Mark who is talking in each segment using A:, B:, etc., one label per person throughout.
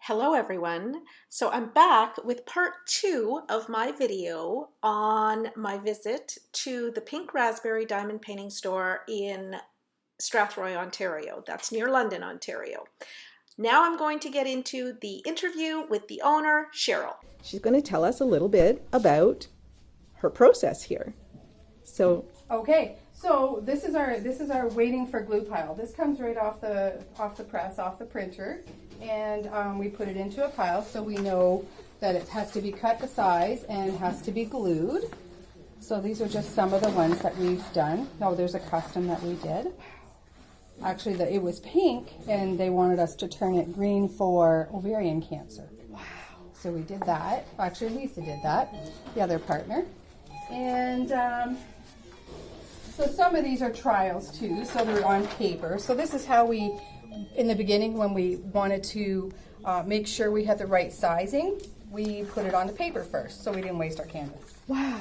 A: Hello everyone. So I'm back with part 2 of my video on my visit to the Pink Razzberry Diamond Painting Store in Strathroy, Ontario. That's near London, Ontario. Now I'm going to get into the interview with the owner, Cheryl. She's going to tell us a little bit about her process here.
B: Okay, so this is our waiting for glue pile. This comes right off the press, off the printer, and we put it into a pile so we know that it has to be cut to size and has to be glued. So these are just some of the ones that we've done. Oh, there's a custom that we did. Actually, it was pink, and they wanted us to turn it green for ovarian cancer. Wow! So we did that. Actually, Lisa did that, the other partner, and. So some of these are trials too, so they're on paper. So this is how we, in the beginning when we wanted to make sure we had the right sizing, we put it onto paper first so we didn't waste our canvas.
A: Wow.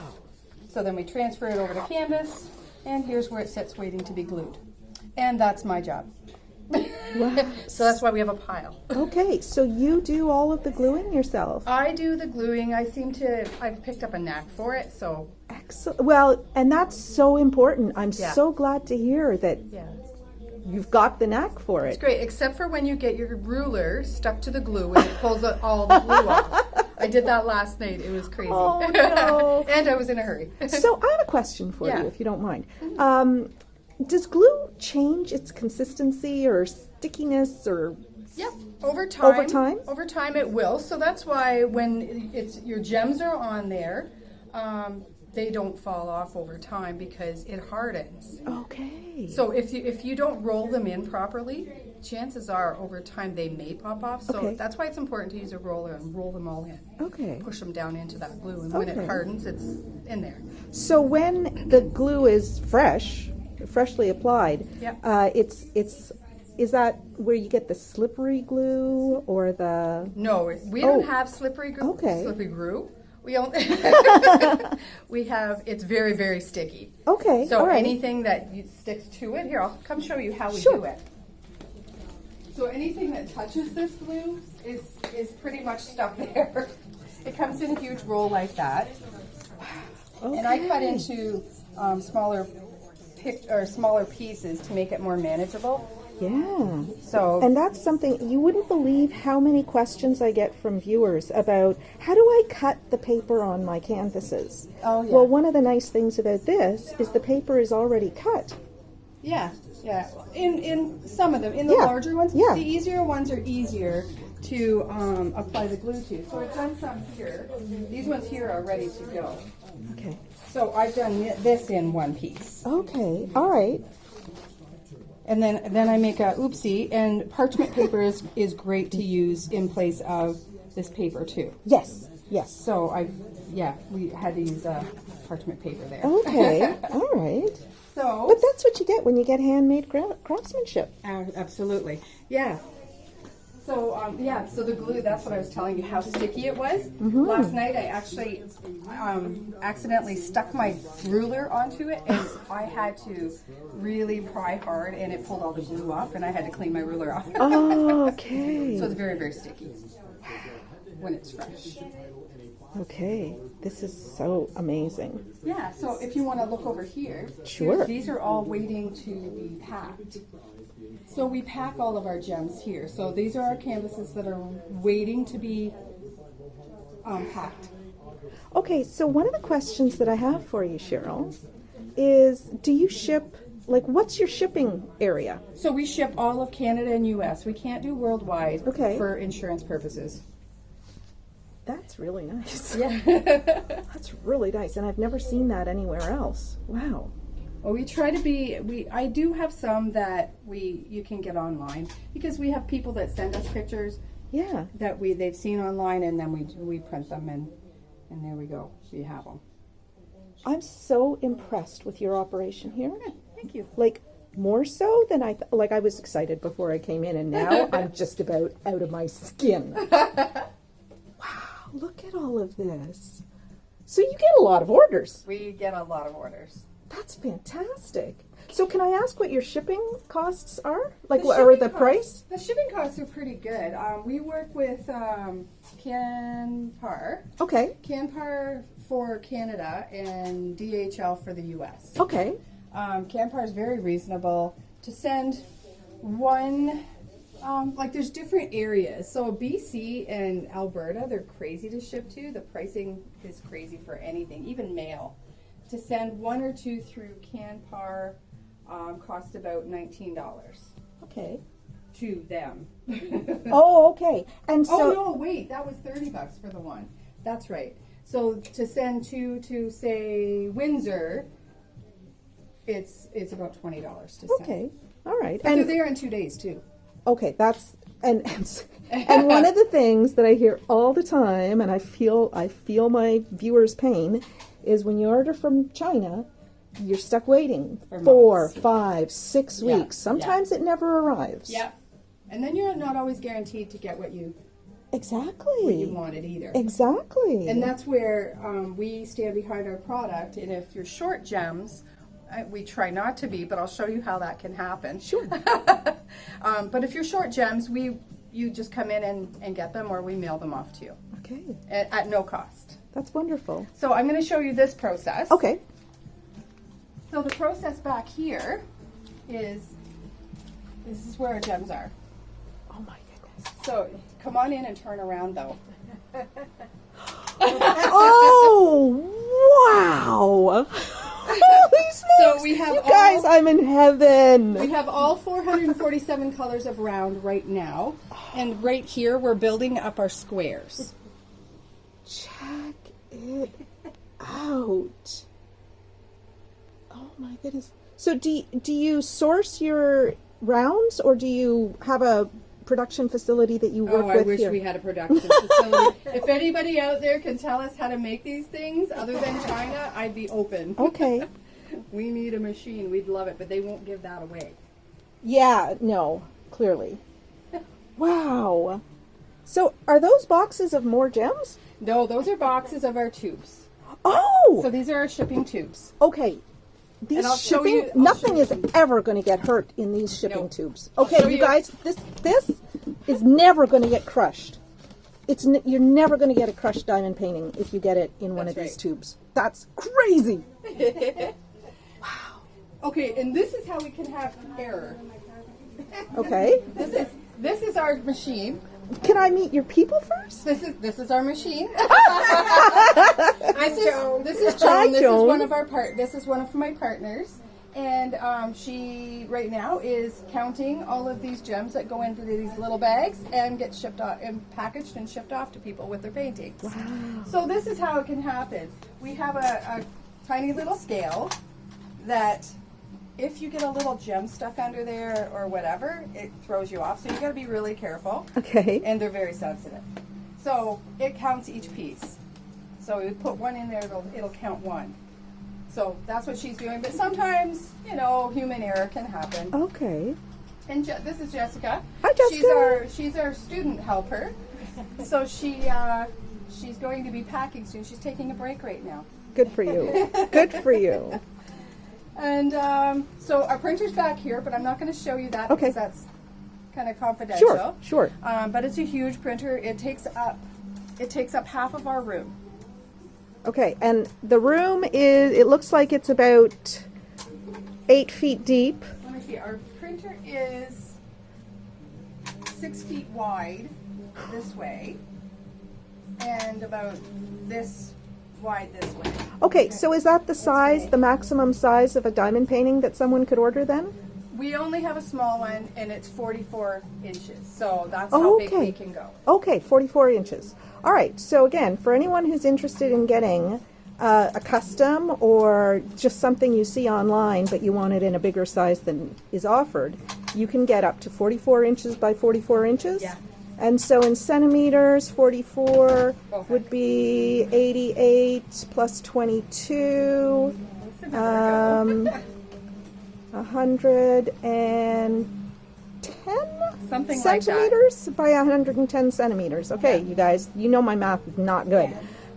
B: So then we transfer it over to canvas, and here's where it sits waiting to be glued. And that's my job.
A: Wow.
B: So that's why we have a pile.
A: Okay, so you do all of the gluing yourself?
B: I do the gluing. I've picked up a knack for it, so.
A: Excellent. Well, and that's so important. I'm
B: Yeah.
A: so glad to hear that you've got the knack for
B: It's
A: it.
B: great, except for when you get your ruler stuck to the glue and it pulls all the glue off. I did that last night. It was crazy.
A: Oh, no.
B: And I was in a hurry.
A: So I have a question for
B: Yeah.
A: you, if you don't mind. Does glue change its consistency or stickiness or?
B: Yep. Over time it will. So that's why when your gems are on there, they don't fall off over time because it hardens.
A: Okay.
B: So if you don't roll them in properly, chances are over time they may pop off. So
A: Okay.
B: that's why it's important to use a roller and roll them all in.
A: Okay.
B: Push them down into that glue, and when
A: Okay.
B: it hardens, it's in there.
A: So when the glue is freshly applied,
B: Yep.
A: Is that where you get the slippery glue or the?
B: No, we don't have slippery glue.
A: Okay.
B: Slippery glue. We don't. We have. It's very, very sticky.
A: Okay.
B: So
A: all right.
B: anything that sticks to it, here I'll come show you how we
A: Sure.
B: do it. So anything that touches this glue is pretty much stuck there. It comes in a huge roll like that, and I cut into smaller pieces to make it more manageable.
A: Yeah.
B: So
A: And that's something, you wouldn't believe how many questions I get from viewers about how do I cut the paper on my canvases?
B: Oh, yeah.
A: Well, one of the nice things about this is the paper is already cut.
B: yeah. In some of them, in the
A: Yeah.
B: larger ones,
A: Yeah.
B: the easier ones are easier to apply the glue to. So I've done some here. These ones here are ready to go.
A: Okay.
B: So I've done this in one piece.
A: Okay. All right.
B: And then I make a oopsie, and parchment paper is great to use in place of this paper too.
A: Yes. Yes.
B: So we had to use parchment paper there.
A: Okay. All right.
B: So,
A: But that's what you get when you get handmade craftsmanship.
B: absolutely, yeah. So so the glue, that's what I was telling you, how sticky it was. Last night I actually accidentally stuck my ruler onto it, and I had to really pry hard, and it pulled all the glue off, and I had to clean my ruler off.
A: Oh, okay.
B: So it's very, very sticky when it's fresh.
A: Okay. This is so amazing.
B: Yeah, so if you want to look over here,
A: Sure.
B: these are all waiting to be packed. So we pack all of our gems here. So these are our canvases that are waiting to be packed.
A: Okay, so one of the questions that I have for you, Cheryl, is do you ship, what's your shipping area?
B: So we ship all of Canada and US. We can't do worldwide for insurance purposes.
A: That's really nice.
B: Yeah.
A: That's really nice, and I've never seen that anywhere else. Wow.
B: Well, we try to be, I do have some that you can get online, because we have people that send us pictures
A: Yeah.
B: that they've seen online, and then we print them, and there we go. We have them.
A: I'm so impressed with your operation here.
B: Thank you.
A: More so than I was excited before I came in, and now I'm just about out of my skin. Wow, look at all of this. So you get a lot of orders.
B: We get a lot of orders.
A: That's fantastic. So can I ask what your shipping costs are? Like,
B: The
A: what or
B: shipping
A: the price?
B: The shipping costs are pretty good. We work with Canpar.
A: Okay.
B: Canpar for Canada and DHL for the US.
A: Okay.
B: Canpar is very reasonable to send one. Like there's different areas. So BC and Alberta, they're crazy to ship to. The pricing is crazy for anything, even mail. To send one or two through Canpar cost about $19
A: Okay.
B: to them.
A: Oh, okay. And so
B: Oh no, wait, that was $30 for the one. That's right. So to send two to say Windsor, it's about $20 to send.
A: okay. All right.
B: But they're there in 2 days too.
A: Okay, that's and one of the things that I hear all the time, and I feel my viewers' pain, is when you order from China, you're stuck waiting
B: For
A: 4,
B: months.
A: 5, 6
B: Yeah,
A: weeks. Sometimes it never arrives.
B: Yeah. And then you're not always guaranteed to get what you
A: Exactly.
B: wanted either.
A: Exactly.
B: And that's where we stand behind our product. And if you're short gems, we try not to be, but I'll show you how that can happen.
A: Sure.
B: But if you're short gems, you just come in and get them, or we mail them off to you
A: Okay.
B: at no cost.
A: That's wonderful.
B: So I'm going to show you this process.
A: Okay.
B: So the process back here is, this is where our gems are.
A: Oh my goodness.
B: So come on in and turn around though.
A: Oh, wow. Holy smokes.
B: So we have
A: you guys, I'm in heaven.
B: We have all 447 colors of round right now. And right here, we're building up our squares.
A: Check it out. Oh my goodness. So do you source your rounds, or do you have a production facility that you work
B: Oh, I
A: with
B: wish
A: here?
B: we had a production facility. If anybody out there can tell us how to make these things other than China, I'd be open.
A: Okay.
B: We need a machine. We'd love it, but they won't give that away.
A: Yeah, no, clearly. Wow. So are those boxes of more gems?
B: No, those are boxes of our tubes.
A: Oh!
B: So these are our shipping tubes.
A: Okay. These
B: And I'll show
A: shipping,
B: you- I'll
A: nothing
B: show
A: is
B: you.
A: ever going to get hurt in these shipping
B: No.
A: tubes.
B: I'll
A: Okay,
B: show
A: you
B: you.
A: guys, this is never going to get crushed. You're never going to get a crushed diamond painting if you get it in one of
B: That's
A: these
B: right.
A: tubes. That's crazy.
B: Okay, and this is how we can have error.
A: Okay.
B: This is our machine.
A: Can I meet your people first?
B: This is our machine.
C: I'm Joan.
B: This is
A: Hi,
B: Joan. This
A: Joan.
B: is one of This is one of my partners, and she right now is counting all of these gems that go into these little bags and get shipped off and packaged and shipped off to people with their paintings.
A: Wow.
B: So this is how it can happen. We have a tiny little scale that, if you get a little gem stuck under there or whatever, it throws you off. So you got to be really careful.
A: Okay.
B: And they're very sensitive. So it counts each piece. So we put one in there, it'll count one. So that's what she's doing. But sometimes, human error can happen.
A: Okay.
B: And this is Jessica.
A: Hi, Jessica.
B: She's our student helper. So she's going to be packing soon. She's taking a break right now.
A: Good for you. Good for you.
B: And so our printer's back here, but I'm not going to show you that
A: Okay.
B: because that's kind of confidential.
A: Sure.
B: But it's a huge printer. It takes up half of our room.
A: Okay, and the room it looks like it's about 8 feet deep.
B: Let me see. Our printer is 6 feet wide this way, and about this wide this way.
A: Okay, so is that the size, the maximum size of a diamond painting that someone could order then?
B: We only have a small one, and it's 44 inches. So that's how big we can go.
A: Okay, 44 inches. All right, so again, for anyone who's interested in getting a custom or just something you see online but you want it in a bigger size than is offered, you can get up to 44 inches by 44 inches.
B: Yeah.
A: And so in centimeters, 44
B: Okay.
A: would be 88 plus 22,
B: That's a number to go.
A: 110
B: Something like that.
A: centimeters by 110 centimeters. Okay,
B: Yeah.
A: you guys, you know my math is not good.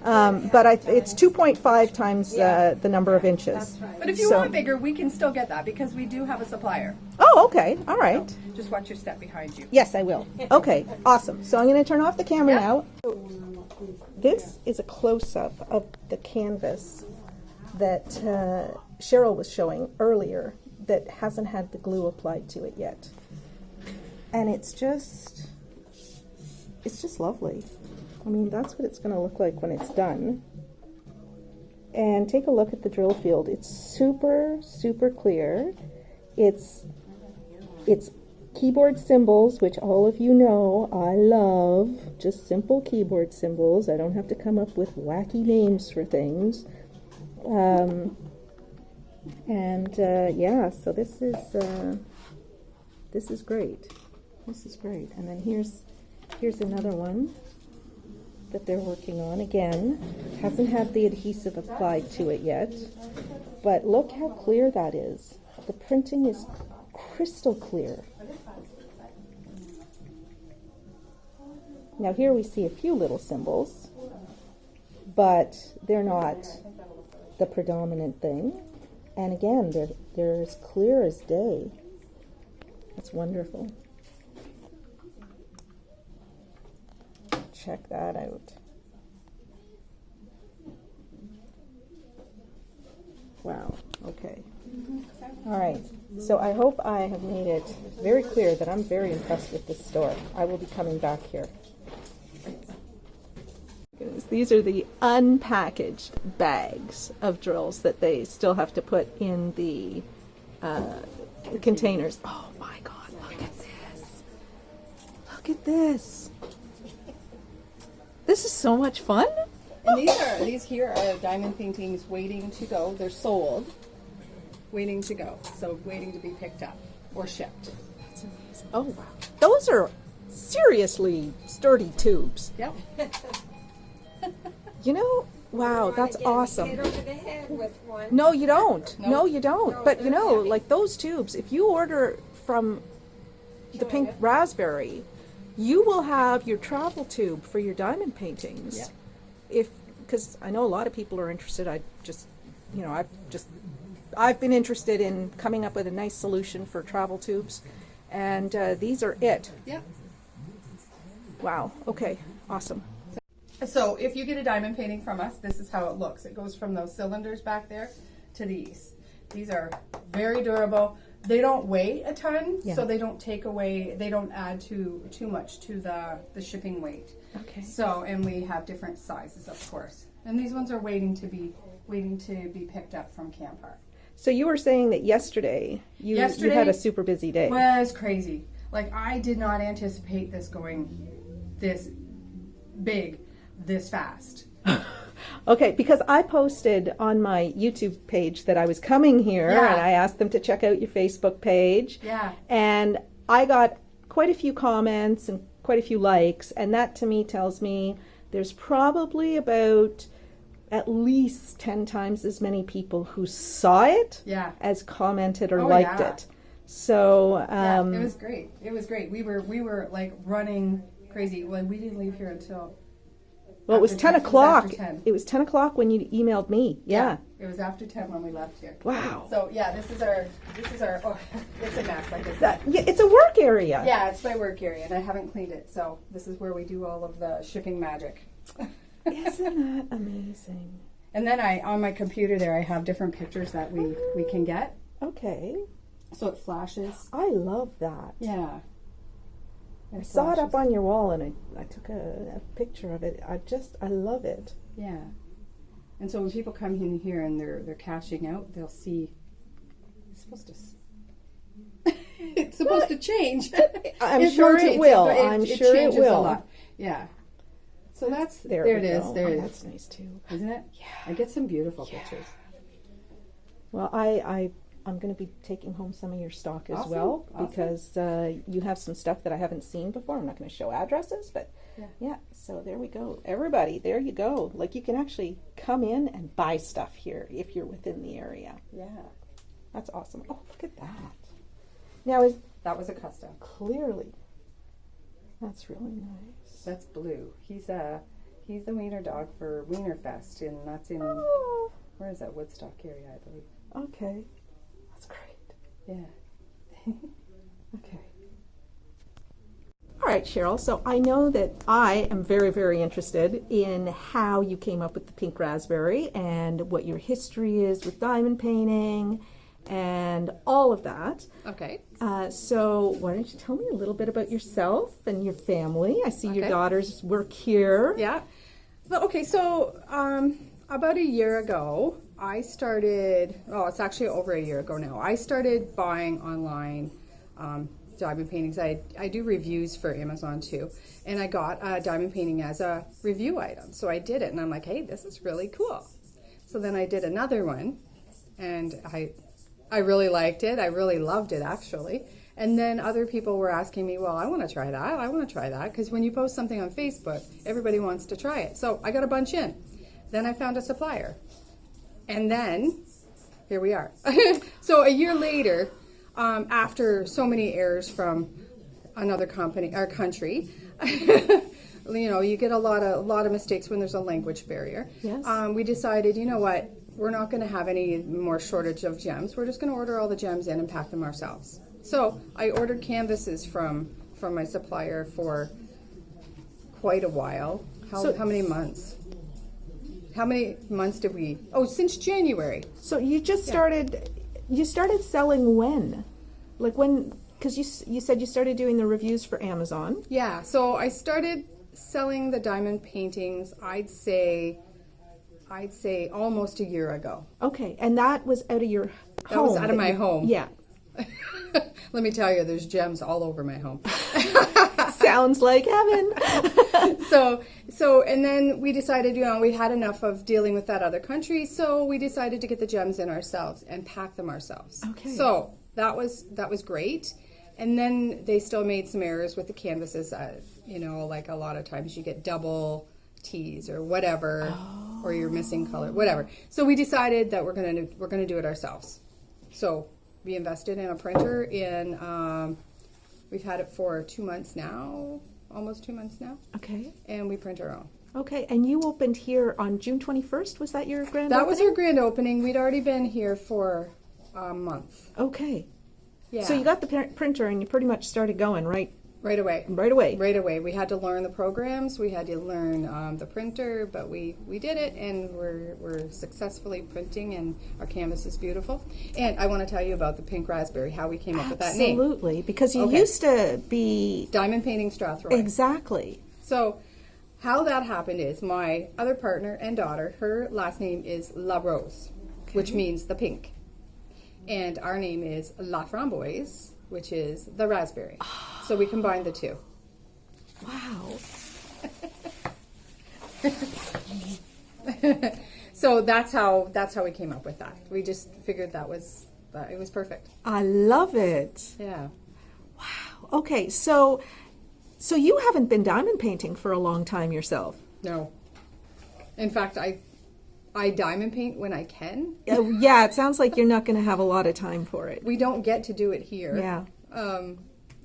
A: But it's 2.5 times the number of inches.
B: But if you want bigger, we can still get that because we do have a supplier.
A: Oh, okay. All right.
B: So just watch your step behind you.
A: Yes, I will. Okay, awesome. So I'm going to turn off the camera now. This is a close-up of the canvas that Cheryl was showing earlier that hasn't had the glue applied to it yet. And it's just lovely. I mean, that's what it's going to look like when it's done. And take a look at the drill field. It's super, super clear. It's keyboard symbols, which all of you know I love. Just simple keyboard symbols. I don't have to come up with wacky names for things. Yeah, so this is great. This is great. And then here's another one that they're working on. Again, hasn't had the adhesive applied to it yet, but look how clear that is. The printing is crystal clear. Now here we see a few little symbols, but they're not the predominant thing. And again, they're as clear as day. It's wonderful. Check that out. Wow, okay. All right, so I hope I have made it very clear that I'm very impressed with this store. I will be coming back here. These are the unpackaged bags of drills that they still have to put in the containers. Oh my God, look at this. Look at this. This is so much fun.
B: And these here are diamond paintings waiting to go. They're sold, waiting to go. So waiting to be picked up or shipped.
A: That's amazing. Oh wow. Those are seriously sturdy tubes.
B: Yep.
A: You know, wow, that's awesome.
C: Hit over the head with one.
A: No, you don't.
B: Nope.
A: No, you don't.
C: No,
A: But you
C: they're
A: know,
C: heavy.
A: like those tubes, if you order from the Pink Razzberry, you will have your travel tube for your diamond paintings.
B: Yeah.
A: Because I know a lot of people are interested. I've been interested in coming up with a nice solution for travel tubes, and these are it.
B: Yep.
A: Wow. Okay. Awesome.
B: So if you get a diamond painting from us, this is how it looks. It goes from those cylinders back there to these. These are very durable. They don't weigh a ton, so they don't take away, they don't add too much to the shipping weight.
A: Okay.
B: So, and we have different sizes, of course. And these ones are waiting to be picked up from Camp Park.
A: So you were saying that yesterday you had a super busy day.
B: Was crazy. Like, I did not anticipate this going this big, this fast.
A: Okay, because I posted on my YouTube page that I was coming here,
B: Yeah.
A: and I asked them to check out your Facebook page.
B: Yeah.
A: And I got quite a few comments and quite a few likes, and that to me tells me there's probably about at least 10 times as many people who saw it
B: Yeah.
A: as commented or
B: Oh,
A: liked
B: yeah.
A: it. So
B: Yeah, it was great. It was great. We were like running crazy. Well, we didn't leave here until
A: it was
B: after
A: 10
B: 10.
A: o'clock.
B: It was after 10.
A: It was 10 o'clock when you emailed me. Yeah.
B: It was after 10 when we left here.
A: Wow.
B: So yeah, this is our oh, it's a mess, like I said.
A: Yeah, it's a work area.
B: Yeah, it's my work area and I haven't cleaned it. So this is where we do all of the shipping magic.
A: Isn't that amazing?
B: And then on my computer there I have different pictures that we can get.
A: Okay.
B: So it flashes.
A: I love that.
B: Yeah.
A: I saw it up on your wall and I took a picture of it. I love it.
B: Yeah. And so when people come in here and they're cashing out, they'll see it's supposed to it's supposed to change.
A: I'm
B: It
A: sure
B: rotates.
A: it will.
B: It
A: I'm sure it
B: changes a
A: will.
B: lot. Yeah. So that's there
A: we
B: it is.
A: go.
B: There
A: Oh,
B: it is.
A: that's nice too.
B: Isn't it?
A: Yeah.
B: I get some beautiful pictures.
A: Well, I'm going to be taking home some of your stock as
B: Awesome.
A: well
B: Awesome.
A: because you have some stuff that I haven't seen before. I'm not going to show addresses, but yeah. So there we go. Everybody, there you go. Like you can actually come in and buy stuff here if you're within the area.
B: Yeah.
A: That's awesome. Oh, look at that. Now
B: That was a custom.
A: clearly, that's really nice.
B: That's blue. He's He's the wiener dog for Wienerfest, and that's in,
A: Oh,
B: where is that, Woodstock area, I believe.
A: okay. That's great.
B: Yeah.
A: Okay. All right, Cheryl. So I know that I am very, very interested in how you came up with the pink raspberry and what your history is with diamond painting and all of that.
B: Okay.
A: So why don't you tell me a little bit about yourself and your family? I see your
B: Okay.
A: daughters work here.
B: Yeah. Well, okay, so about a year ago, I started, oh, it's actually over a year ago now, I started buying online diamond paintings. I do reviews for Amazon too, and I got a diamond painting as a review item. So I did it, and I'm like, hey, this is really cool. So then I did another one, and I really liked it. I really loved it, actually. And then other people were asking me, well, I want to try that. I want to try that. Because when you post something on Facebook, everybody wants to try it. So I got a bunch in. Then I found a supplier. And then, here we are. So a year later, after so many errors from another company or country, you know, you get a lot of mistakes when there's a language barrier.
A: Yes.
B: We decided, you know what, we're not going to have any more shortage of gems. We're just going to order all the gems in and pack them ourselves. So I ordered canvases from my supplier for quite a while. How many months? How many months did we? Oh, since January.
A: So you just started. You started selling when? Like when? Because you said you started doing the reviews for Amazon.
B: Yeah. So I started selling the diamond paintings. I'd say almost a year ago.
A: Okay, and that was out of your home.
B: That was out of my home.
A: Yeah.
B: Let me tell you, there's gems all over my home.
A: Sounds like heaven.
B: So, and then we decided, you know, we had enough of dealing with that other country, so we decided to get the gems in ourselves and pack them ourselves.
A: Okay.
B: So that was great. And then they still made some errors with the canvases. You know, like a lot of times you get double T's or whatever, or you're missing color, whatever. So we decided that we're gonna do it ourselves. So we invested in a printer we've had it for 2 months now, almost 2 months now.
A: Okay.
B: And we print our own.
A: Okay, and you opened here on June 21st. Was that your grand
B: That
A: opening?
B: was our grand opening. We'd already been here for a month.
A: Okay.
B: Yeah.
A: So you got the printer and you pretty much started going right
B: Right away.
A: away.
B: We had to learn the programs. We had to learn the printer, but we did it, and we're successfully printing, and our canvas is beautiful. And I want to tell you about the pink raspberry, how we came up with that name.
A: Absolutely, because you
B: Okay.
A: used to be...
B: Diamond Painting Strathroy.
A: Exactly.
B: So how that happened is my other partner and daughter, her last name is La Rose, which means the pink. And our name is La Framboise, which is the raspberry. So we combined the two.
A: Wow.
B: So that's how we came up with that. We just figured it was perfect.
A: I love it.
B: Yeah.
A: Okay, so you haven't been diamond painting for a long time yourself.
B: No. In fact, I diamond paint when I can.
A: Yeah, it sounds like you're not going to have a lot of time for it.
B: We don't get to do it here.
A: Yeah.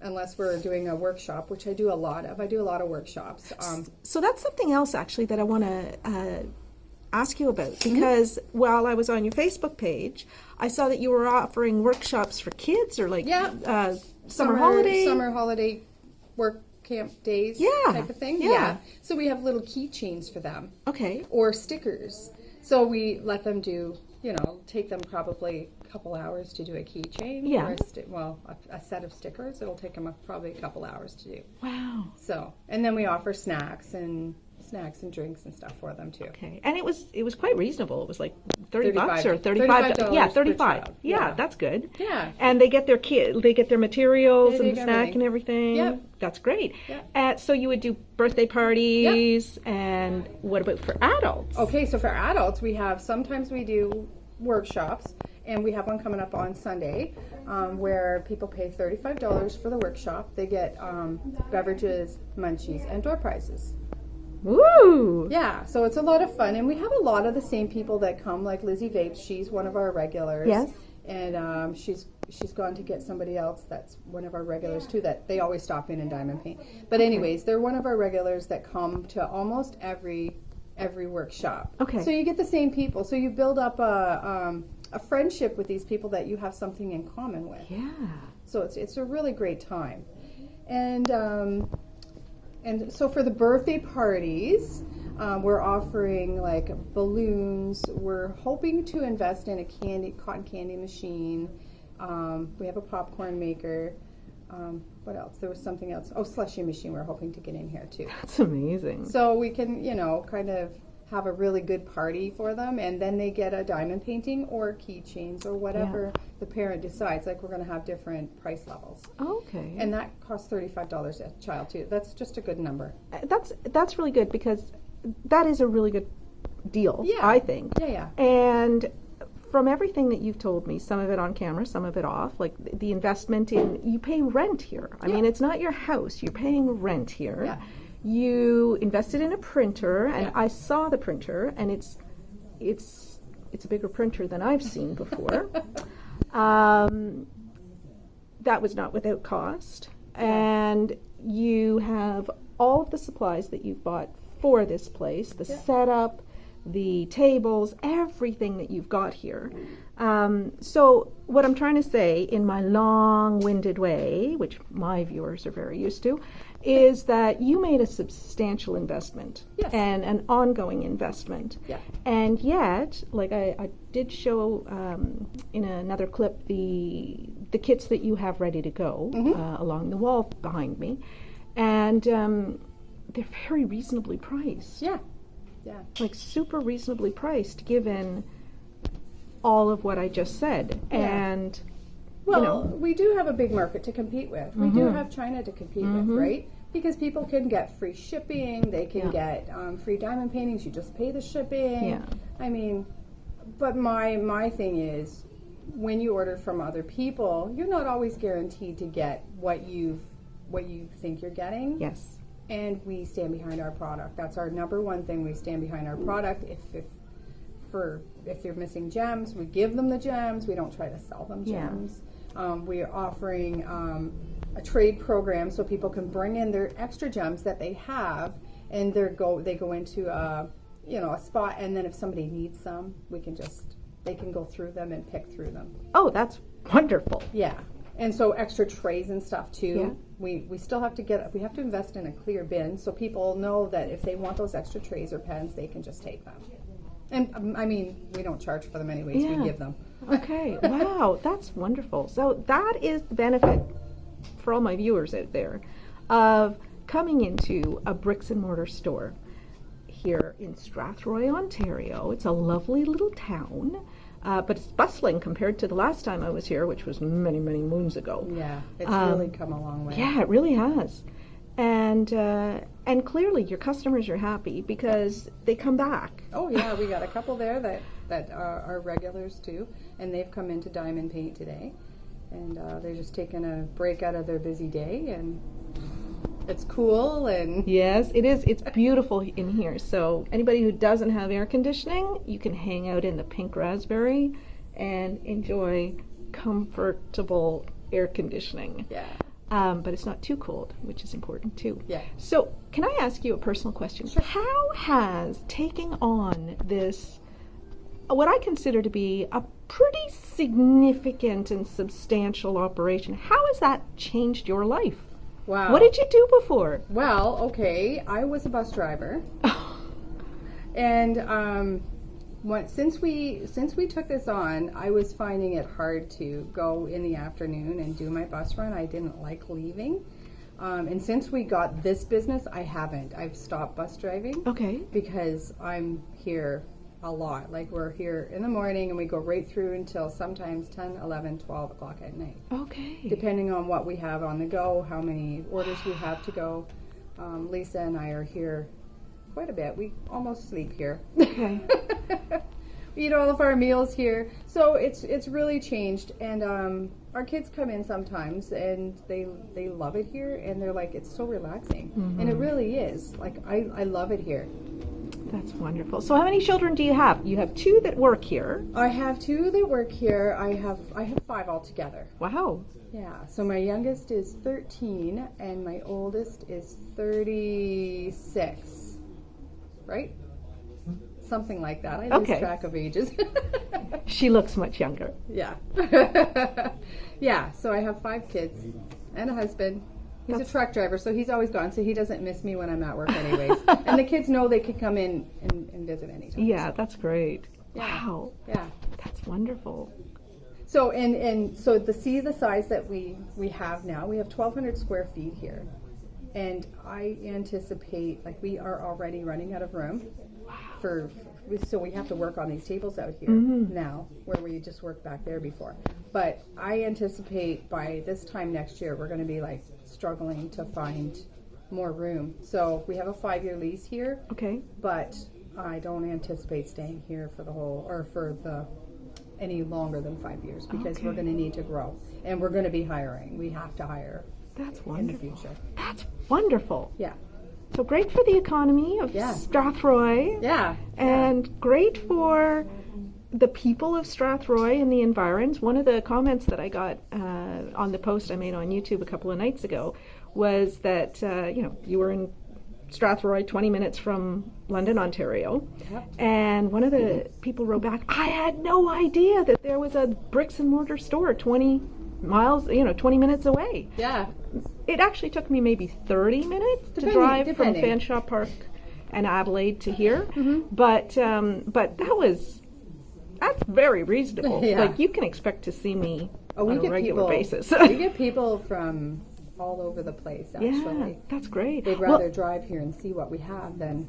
B: Unless we're doing a workshop, which I do a lot of. I do a lot of workshops.
A: So that's something else actually that I want to ask you about, because while I was on your Facebook page, I saw that you were offering workshops for kids or like summer holiday
B: work camp days type of thing.
A: Yeah.
B: So we have little keychains for them.
A: Okay.
B: Or stickers. So we let them do, take them probably a couple hours to do a keychain.
A: Yeah.
B: Or a set of stickers. It'll take them probably a couple hours to do.
A: Wow.
B: So, and then we offer snacks and drinks and stuff for them too.
A: Okay. And it was quite reasonable. It was like $30 or
B: $35.
A: Yeah,
B: per
A: 35.
B: child.
A: Yeah, that's good.
B: Yeah.
A: And they get their materials
B: They
A: and
B: get
A: snack
B: everything.
A: and everything.
B: Yep.
A: That's great.
B: Yep.
A: So you would do birthday parties, and what about for adults?
B: Okay, so for adults, sometimes we do workshops, and we have one coming up on Sunday where people pay $35 for the workshop. They get beverages, munchies, and door prizes.
A: Woo!
B: Yeah, so it's a lot of fun, and we have a lot of the same people that come, like Lizzie Vapes. She's one of our regulars.
A: Yes.
B: and she's gone to get somebody else that's one of our regulars too, that they always stop in and diamond paint. But anyways, they're one of our regulars that come to almost every workshop.
A: Okay.
B: So you get the same people. So you build up a friendship with these people that you have something in common with.
A: Yeah.
B: So it's a really great time. And so for the birthday parties, we're offering like balloons. We're hoping to invest in a cotton candy machine. We have a popcorn maker. What else? There was something else. Oh, slushy machine we're hoping to get in here too.
A: That's amazing.
B: So we can, kind of have a really good party for them, and then they get a diamond painting or keychains or whatever the parent decides. Like, we're going to have different price levels.
A: Okay.
B: And that costs $35 a child too. That's just a good number.
A: That's really good, because that is a really good deal, I think.
B: Yeah.
A: And from everything that you've told me, some of it on camera, some of it off, like the investment in, you pay rent here. I mean, it's not your house, you're paying rent here.
B: Yeah.
A: You invested in a printer, and I saw the printer, and it's a bigger printer than I've seen before. That was not without cost. And you have all of the supplies that you've bought for this place, the setup, the tables, everything that you've got here. So what I'm trying to say in my long-winded way, which my viewers are very used to, is that you made a substantial investment and an ongoing investment.
B: Yeah.
A: And yet, like I did show in another clip the kits that you have ready to go along the wall behind me. And they're very reasonably priced.
B: Yeah.
A: Like super reasonably priced, given all of what I just said. And
B: we do have a big market to compete with. We do have China to compete with, right? Because people can get free shipping, they can get free diamond paintings, you just pay the shipping.
A: Yeah.
B: I mean, but my thing is, when you order from other people, you're not always guaranteed to get what you think you're getting.
A: Yes.
B: And we stand behind our product. That's our number one thing. We stand behind our product. If they're missing gems, we give them the gems. We don't try to sell them gems. We are offering a trade program so people can bring in their extra gems that they have, and they go into a spot, and then if somebody needs some, they can go through them and pick through them.
A: Oh, that's wonderful.
B: Yeah. And so extra trays and stuff too. We still have to invest in a clear bin so people know that if they want those extra trays or pens, they can just take them. And I mean, we don't charge for them anyways, we give them.
A: Okay, wow, that's wonderful. So that is the benefit for all my viewers out there of coming into a bricks and mortar store here in Strathroy, Ontario. It's a lovely little town. But it's bustling compared to the last time I was here, which was many, many moons ago.
B: Yeah, it's really come a long way.
A: Yeah, it really has. And clearly your customers are happy because they come back.
B: Oh yeah, we got a couple there that are regulars too, and they've come in to diamond paint today, and they're just taking a break out of their busy day, and it's cool. And
A: yes, it is. It's beautiful in here. So anybody who doesn't have air conditioning, you can hang out in the pink raspberry and enjoy comfortable air conditioning.
B: Yeah.
A: But it's not too cold, which is important too.
B: Yeah.
A: So can I ask you a personal question?
B: Sure.
A: How has taking on this, what I consider to be a pretty significant and substantial operation, how has that changed your life?
B: Wow.
A: What did you do before?
B: Well, okay, I was a bus driver, and since we took this on, I was finding it hard to go in the afternoon and do my bus run. I didn't like leaving, and since we got this business, I've stopped bus driving.
A: Okay.
B: Because I'm here a lot. Like, we're here in the morning and we go right through until sometimes 10, 11, 12 o'clock at night.
A: Okay.
B: Depending on what we have on the go, how many orders we have to go. Lisa and I are here quite a bit. We almost sleep here.
A: Okay.
B: We eat all of our meals here. So it's really changed. And our kids come in sometimes and they love it here, and they're like, it's so relaxing. Mm-hmm. And it really is. Like, I love it here.
A: That's wonderful. So how many children do you have? You have 2 that work here.
B: I have 2 that work here. I have 5 altogether.
A: Wow.
B: Yeah, so my youngest is 13 and my oldest is 36, right? Something like that. I lose track of ages.
A: She looks much younger.
B: Yeah. Yeah, so I have 5 kids and a husband. He's a truck driver, so he's always gone, so he doesn't miss me when I'm at work anyways. And the kids know they can come in and visit anytime.
A: Yeah, that's great.
B: Yeah.
A: Wow.
B: Yeah.
A: That's wonderful.
B: So and so to see the size that we have now, we have 1,200 square feet here, and I anticipate like we are already running out of room so we have to work on these tables out here now, where we just worked back there before. But I anticipate by this time next year we're going to be like struggling to find more room. So we have a 5-year lease here.
A: Okay.
B: But I don't anticipate staying here for any longer than 5 years because we're going to need to grow and we're going to be hiring. We have to hire.
A: That's wonderful.
B: In the future.
A: That's wonderful.
B: Yeah.
A: So great for the economy of Strathroy.
B: Yeah.
A: And great for the people of Strathroy and the environs. One of the comments that I got on the post I made on YouTube a couple of nights ago was that you were in Strathroy, 20 minutes from London, Ontario. Yep. And one of the people wrote back, I had no idea that there was a bricks and mortar store 20 minutes away.
B: Yeah.
A: It actually took me maybe 30 minutes to drive from Fanshawe Park and Adelaide to here. Mm-hmm. But that's very reasonable. Yeah. Like you can expect to see me on a regular basis.
B: We get people from all over the place, actually.
A: Yeah, that's great.
B: They'd rather drive here and see what we have than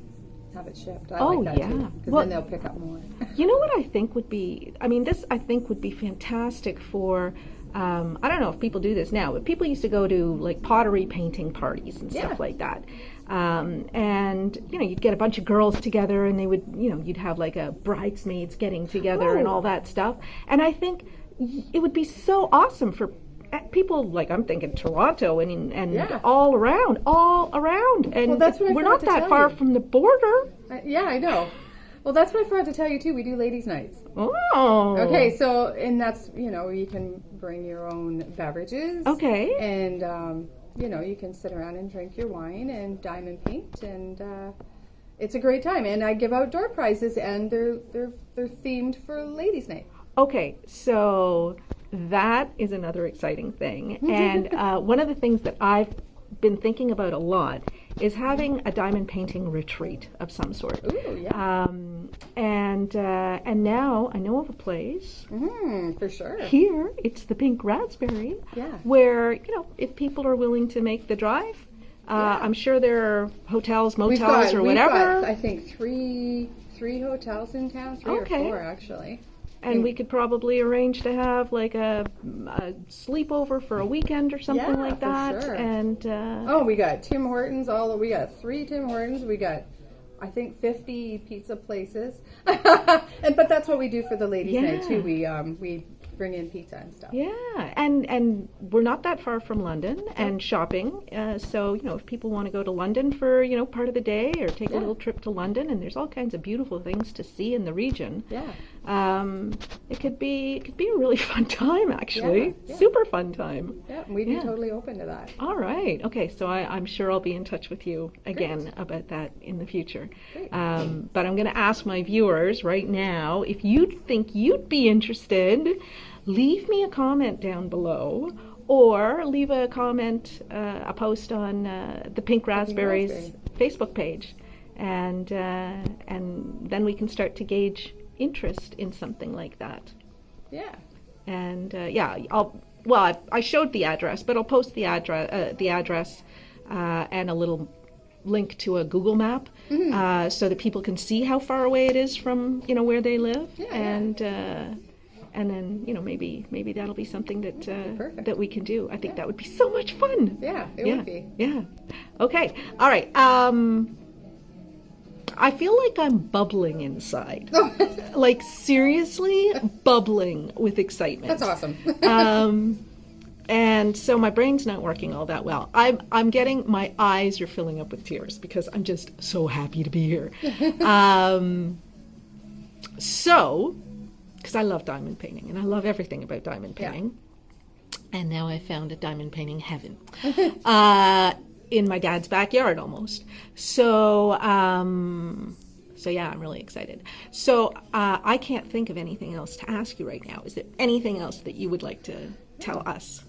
B: have it shipped. I like that too, because then they'll pick up more.
A: You know what I think would be, this I think would be fantastic for, I don't know if people do this now, but people used to go to like pottery painting parties and stuff like that. And, you'd get a bunch of girls together and they would, you'd have like a bridesmaids getting together and all that stuff. And I think it would be so awesome for people like I'm thinking Toronto and all around, and
B: that's what
A: we're not that far from the border.
B: I know. Well, that's what I forgot to tell you too. We do ladies' nights.
A: Oh.
B: Okay, so and that's you can bring your own beverages.
A: Okay.
B: And you can sit around and drink your wine and diamond paint, and it's a great time. And I give out door prizes, and they're themed for ladies' night.
A: Okay, so that is another exciting thing. And one of the things that I've been thinking about a lot is having a diamond painting retreat of some sort.
B: Ooh, yeah.
A: And now I know of a place.
B: For sure.
A: Here, it's the Pink Razzberry.
B: Yeah.
A: Where, if people are willing to make the drive, I'm sure there are hotels, motels, or whatever.
B: We've got, I think, three hotels in town, 3 or 4 actually.
A: And we could probably arrange to have like a sleepover for a weekend or something like that.
B: Sure.
A: And
B: we got Tim Hortons. We got 3 Tim Hortons. We got, I think, 50 pizza places. But that's what we do for the ladies' night too. We bring in pizza and stuff.
A: Yeah, and we're not that far from London and shopping. So if people want to go to London for part of the day or take a little trip to London, and there's all kinds of beautiful things to see in the region.
B: Yeah.
A: It could be a really fun time, actually.
B: Yeah.
A: Super fun time.
B: Yeah, we'd be totally open to that.
A: All right. Okay, so I'm sure I'll be in touch with you again about that in the future.
B: Great.
A: But I'm going to ask my viewers right now, if you think you'd be interested, leave me a comment down below or leave a comment, a post on the Pink Razzberry's Facebook page. And then we can start to gauge interest in something like that.
B: Yeah.
A: And I showed the address, but I'll post the address and a little link to a Google map so that people can see how far away it is from where they live. And then maybe that'll be something that we can do. I think that would be so much fun.
B: Yeah, it would be.
A: Yeah. Okay. All right. I feel like I'm bubbling inside. Like seriously bubbling with excitement.
B: That's awesome.
A: And so my brain's not working all that well. I'm getting, my eyes are filling up with tears because I'm just so happy to be here. So, because I love diamond painting and I love everything about diamond painting. Yeah. And now I found a diamond painting heaven in my dad's backyard almost. So, so yeah, I'm really excited. So I can't think of anything else to ask you right now. Is there anything else that you would like to tell us?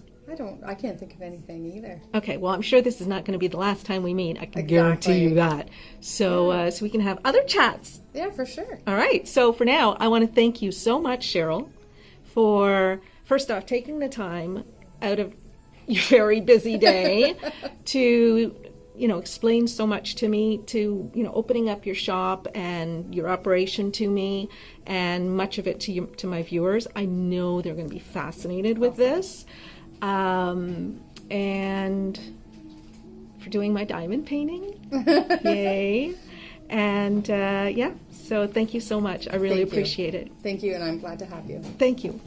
B: I can't think of anything either.
A: Okay, well, I'm sure this is not going to be the last time we meet. I can guarantee you that. So, so we can have other chats.
B: Yeah, for sure.
A: All right. So for now, I want to thank you so much, Cheryl, for first off taking the time out of your very busy day to, you know, explain so much to me, to, you know, opening up your shop and your operation to me, and much of it to you, to my viewers. I know they're going to be fascinated with this. And for doing my diamond painting. Yay. And yeah, so thank you so much. I really appreciate it.
B: Thank you, and I'm glad to have you.
A: Thank you.